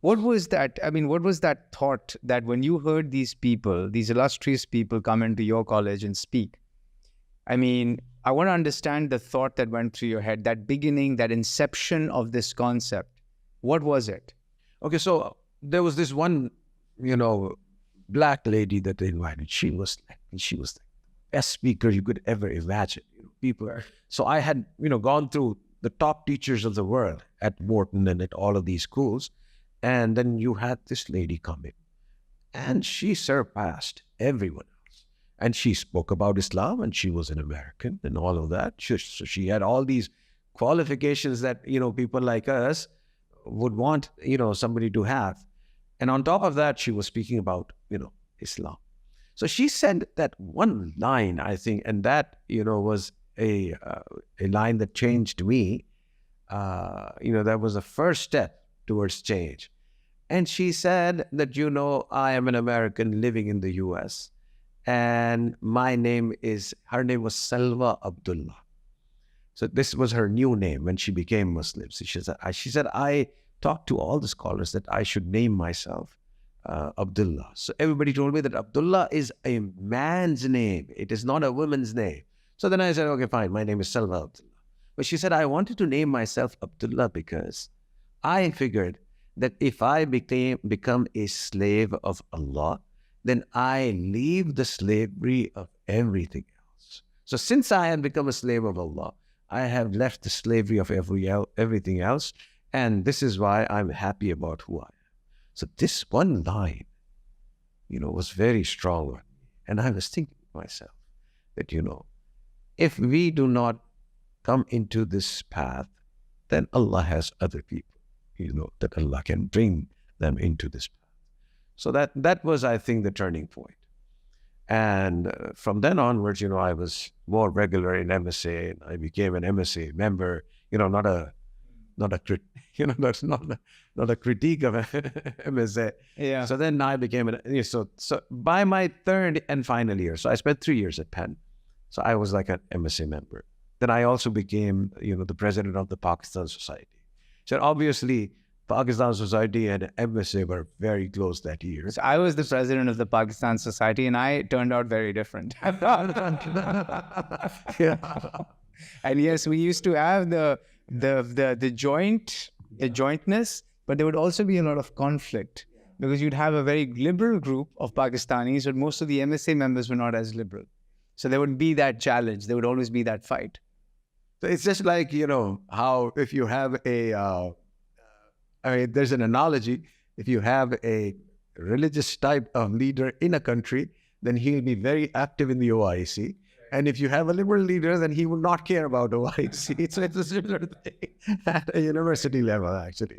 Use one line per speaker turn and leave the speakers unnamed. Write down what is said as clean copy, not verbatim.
What was that? I mean, what was that thought that when you heard these people, these illustrious people come into your college and speak? I mean, I want to understand the thought that went through your head, that beginning, that inception of this concept. What was it?
Okay, so there was this one, black lady that they invited. She was the best speaker you could ever imagine. So I had, gone through the top teachers of the world at Wharton and at all of these schools. And then you had this lady come in and she surpassed everyone else. And she spoke about Islam and she was an American and all of that. So she had all these qualifications that, people like us would want, somebody to have. And on top of that, she was speaking about, Islam. So she said that one line, I think, and that, was a line that changed me. That was the first step towards change. And she said that, I am an American living in the US and her name was Salwa Abdullah. So this was her new name when she became Muslim. So she said, I talked to all the scholars that I should name myself Abdullah. So everybody told me that Abdullah is a man's name. It is not a woman's name. So then I said, okay, fine. My name is Salwa Abdullah. But she said, I wanted to name myself Abdullah because I figured that if I become a slave of Allah, then I leave the slavery of everything else. So since I have become a slave of Allah, I have left the slavery of everything else. And this is why I'm happy about who I am. So this one line, was very strong. And I was thinking to myself that, if we do not come into this path, then Allah has other people, that Allah can bring them into this path. So that was, I think, the turning point. And from then onwards, I was more regular in MSA, and I became an MSA member. Not a that's not a critique of MSA.
Yeah.
So then I became so by my third and final year. So I spent 3 years at Penn. So I was like an MSA member. Then I also became, the president of the Pakistan Society. So obviously, Pakistan Society and MSA were very close that year.
So I was the president of the Pakistan Society, and I turned out very different.
Yeah.
And yes, we used to have the jointness, but there would also be a lot of conflict because you'd have a very liberal group of Pakistanis, but most of the MSA members were not as liberal. So there would be that challenge. There would always be that fight.
So it's just like, how if you have there's an analogy. If you have a religious type of leader in a country, then he'll be very active in the OIC. And if you have a liberal leader, then he will not care about OIC. It's a similar thing at a university level, actually.